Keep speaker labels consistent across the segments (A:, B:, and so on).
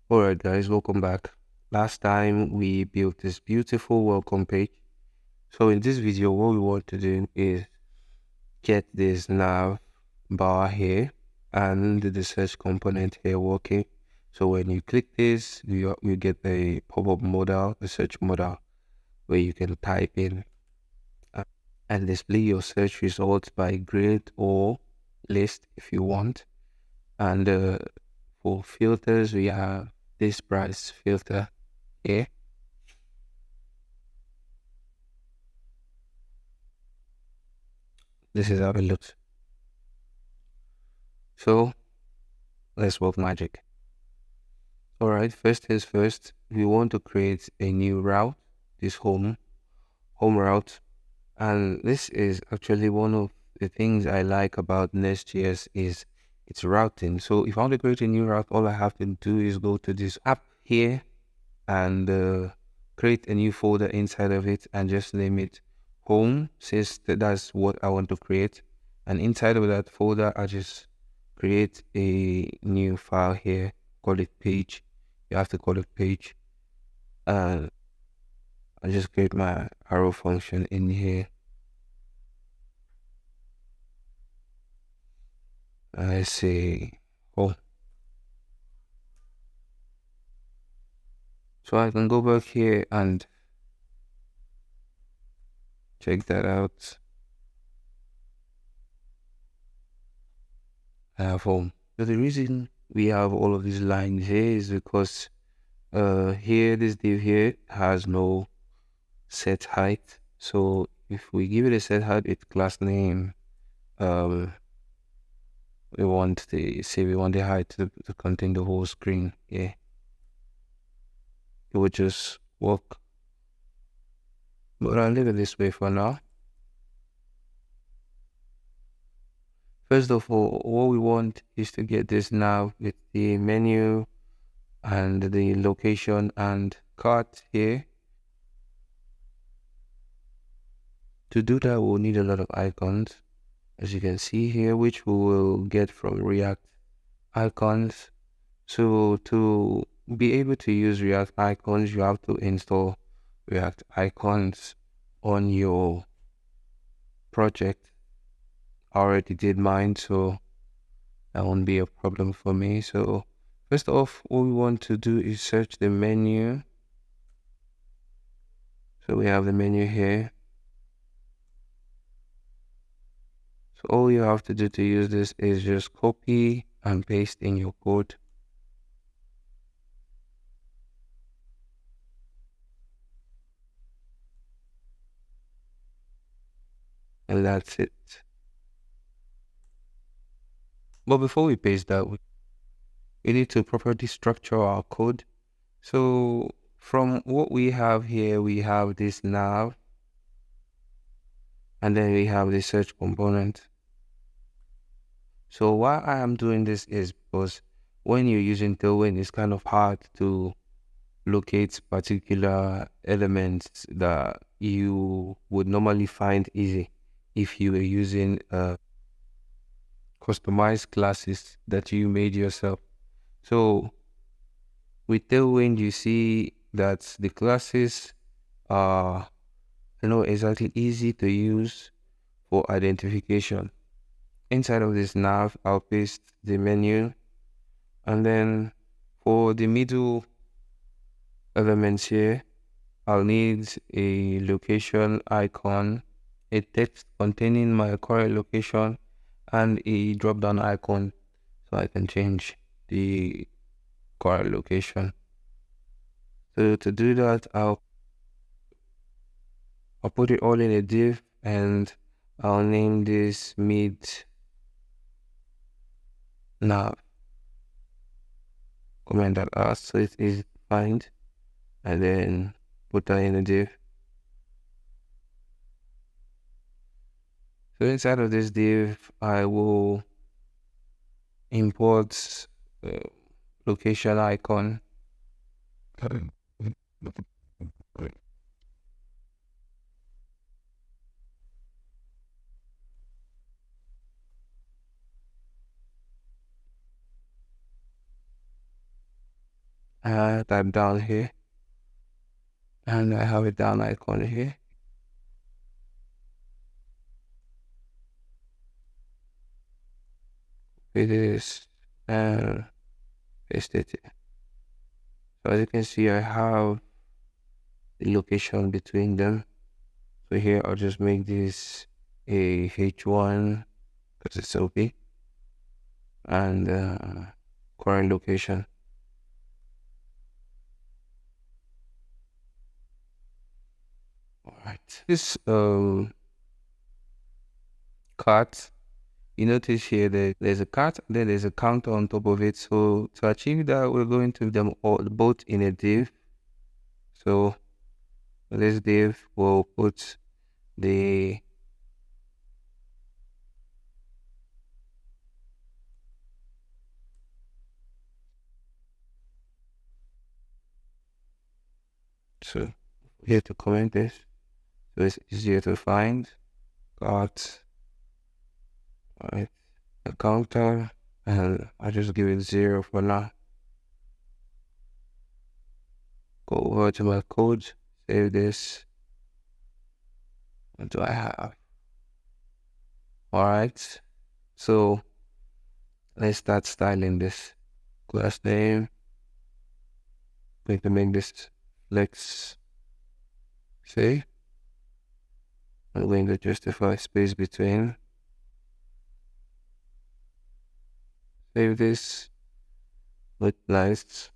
A: Alright guys, welcome back. Last time we built this beautiful welcome page. So in this video, what we want to do is get this nav bar here and the search component here working. So when you click this, you get the pop-up modal, the search modal, where you can type in uh, and display your search results by grade or list if you want. And for filters, we have this price filter here. This is how it looks. So let's work magic. All right, first things first, we want to create a new route, this home route. And this is actually one of the things I like about Nest.js is its routing. So if I want to create a new route, all I have to do is go to this app here and create a new folder inside of it and just name it home, since that's what I want to create. And inside of that folder, I just create a new file here, call it page. You have to call it page. And I just create my arrow function in here. I say home. So I can go back here and check that out. I have home. So the reason we have all of these lines here is because here this div here has no set height. So if we give it a set height, its class name, um, we want the height to contain the whole screen. Yeah, it would just work. But I'll leave it this way for now. First of all, what we want is to get this nav with the menu and the location and cart here. To do that, we'll need a lot of icons, as you can see here, which we will get from React icons. So to be able to use React icons, you have to install React icons on your project. I already did mine, so that won't be a problem for me. So first off, what we want to do is search the menu. So we have the menu here. So all you have to do to use this is just copy and paste in your code. And that's it. But before we paste that, we need to properly structure our code. So from what we have here, we have this nav, and then we have the search component. So why I am doing this is because when you're using Tailwind, it's kind of hard to locate particular elements that you would normally find easy if you were using customized classes that you made yourself. So with Tailwind, you see that the classes are exactly easy to use for identification. Inside of this nav, I'll paste the menu, and then for the middle elements here, I'll need a location icon, a text containing my current location, and a drop down icon so I can change the current location. So to do that, I'll put it all in a div, and I'll name this mid nav. Comment that out so it is find, and then put that in a div. So inside of this div, I will import location icon. type down here, and I have a down icon here. It is and paste it. So as you can see, I have the location between them. So here I'll just make this a H1 because it's OP, and current location. All right. This cart, you notice here that there's a cart, and then there's a counter on top of it. So to achieve that, we're going to them all both in a div. So this div will put the so here to comment this, so it's easier to find. Cart, right? A counter, and I just give it 0 for now. Go over to my code, save this. What do I have? All right, so let's start styling this. Class name, going to make this flex save. I'm going to justify space between. Save this, look nice.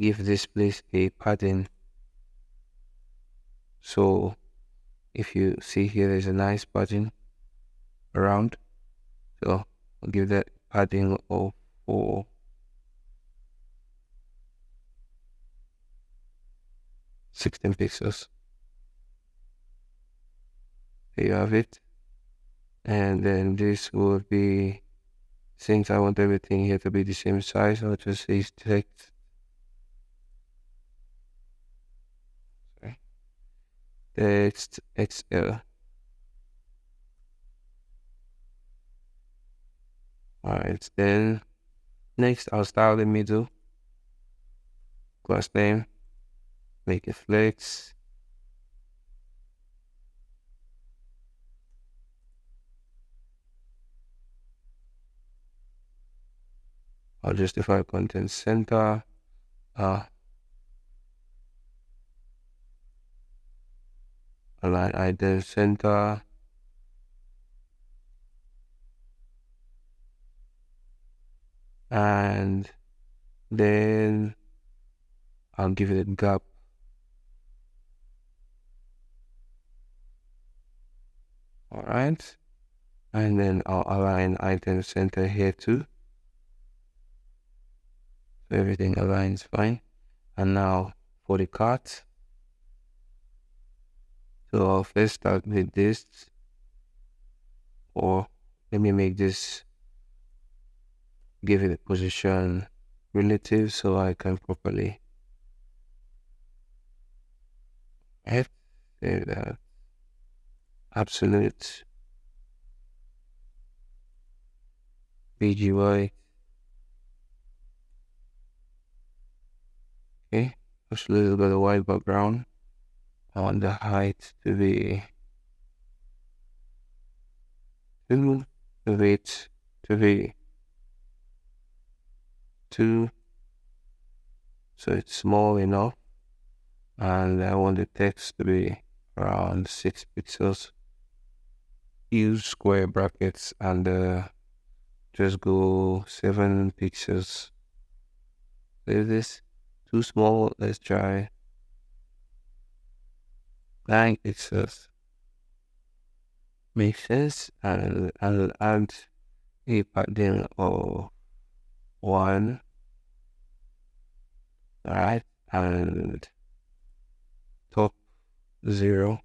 A: Give this place a padding. So if you see here, there's a nice padding around. So I'll give that padding of 16 pixels. There you have it. And then this will be, since I want everything here to be the same size, I'll just say text XL. Alright, then next I'll style the middle. Class name, make it flex. I'll justify content center. Align item center. And then I'll give it a gap. All right. And then I'll align item center here too. So everything aligns fine. And now for the cart. So I'll first start with this. Or let me make this, give it a position relative so I can properly hit that absolute BGY. Okay, just a little bit of white background. I want the height to be 2, the weight to be 2, so it's small enough, and I want the text to be around 6 pixels. Use square brackets and just go 7 pixels. Leave this too small. Let's try 9 pixels. Makes sense. And I'll add a padding of 1. Alright, and top 0.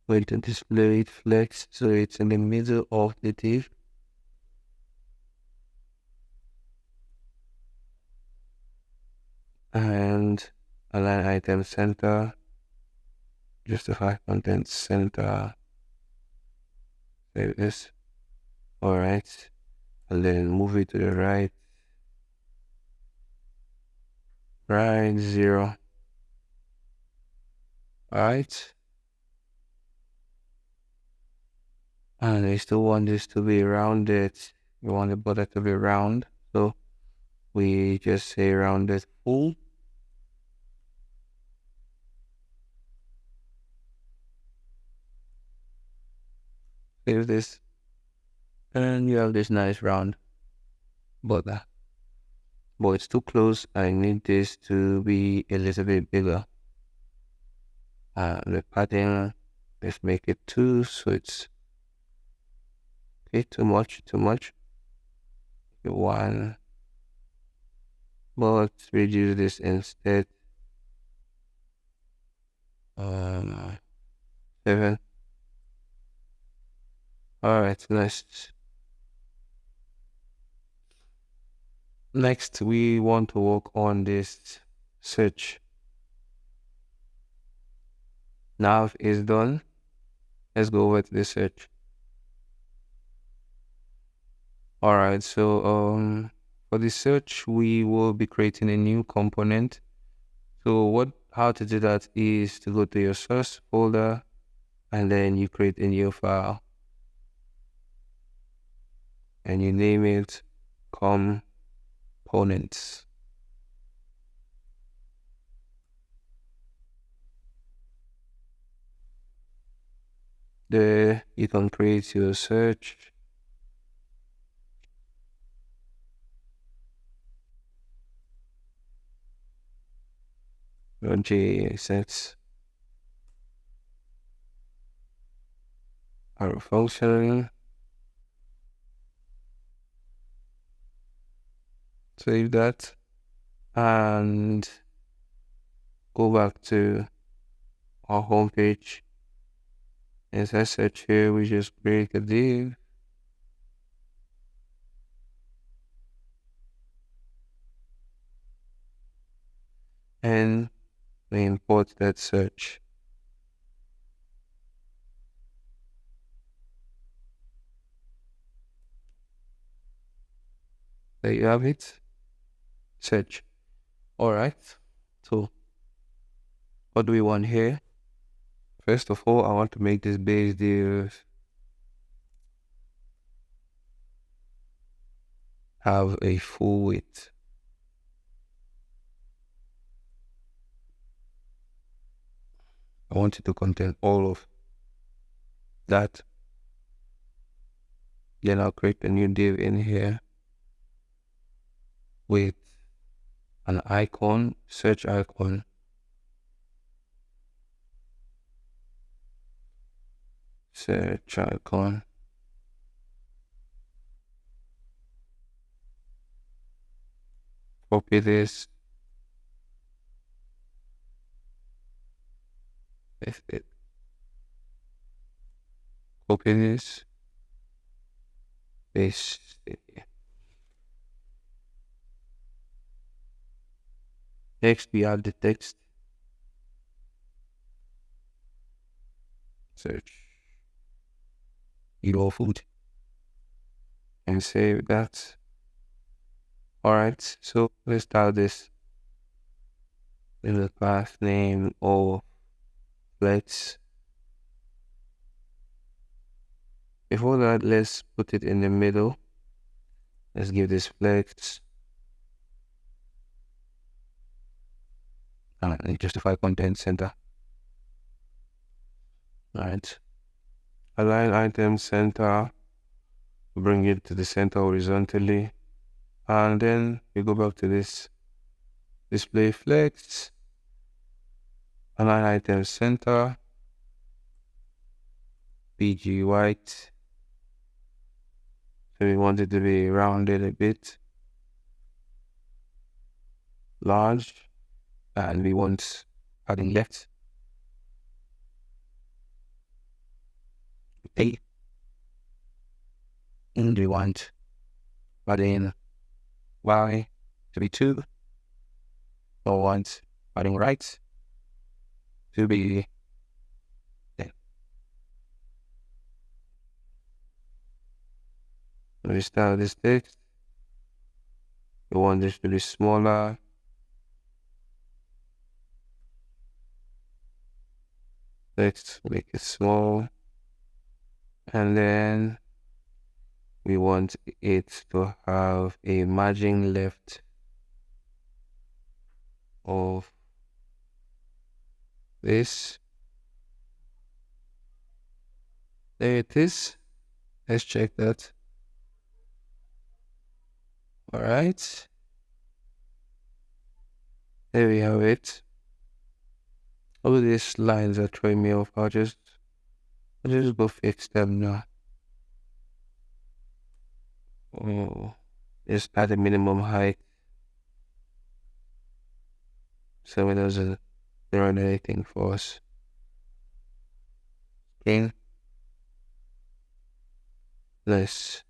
A: Going to display it flex so it's in the middle of the div. And align item center. justify content center, save this. All right, and then move it to the right, right 0. All right, and I still want this to be rounded. We want the border to be round, so we just say rounded full. Save this, and you have this nice round border. But it's too close. I need this to be a little bit bigger. The pattern, let's make it 2, so it's okay. Too much. 1, but let's reduce this instead. 7. All right, next we want to work on this search. Now it's done. Let's go over to the search. All right, so for the search we will be creating a new component. So how to do that is to go to your source folder and then you create a new file and you name it components. There you can create your search. Your JSX are function. Save that and go back to our home page. Inside search here, we just create a div. And we import that search. There you have it. Search. All right. So what do we want here? First of all, I want to make this base div have a full width. I want it to contain all of that. Then I'll create a new div in here with an icon, search icon. Search icon. Copy this. Paste it. Copy this. Paste it here. Next, we add the text. Search your food and save that. All right, so let's start this in the class name of flex. Before that, let's put it in the middle. Let's give this flex and justify content center. All right, align item center, bring it to the center horizontally, and then we go back to this display flex, align item center, PG white. So we want it to be rounded a bit, large, and we want padding left. A. And we want padding Y to be 2. We want padding right to be So we start this text. We want this to be smaller. Text, make it small. And then we want it to have a margin left of this. There it is. Let's check that. All right. There we have it. All these lines are throwing me off. I'll just go fix them now. Oh, just add a minimum height so it doesn't run anything for us. Okay. Nice.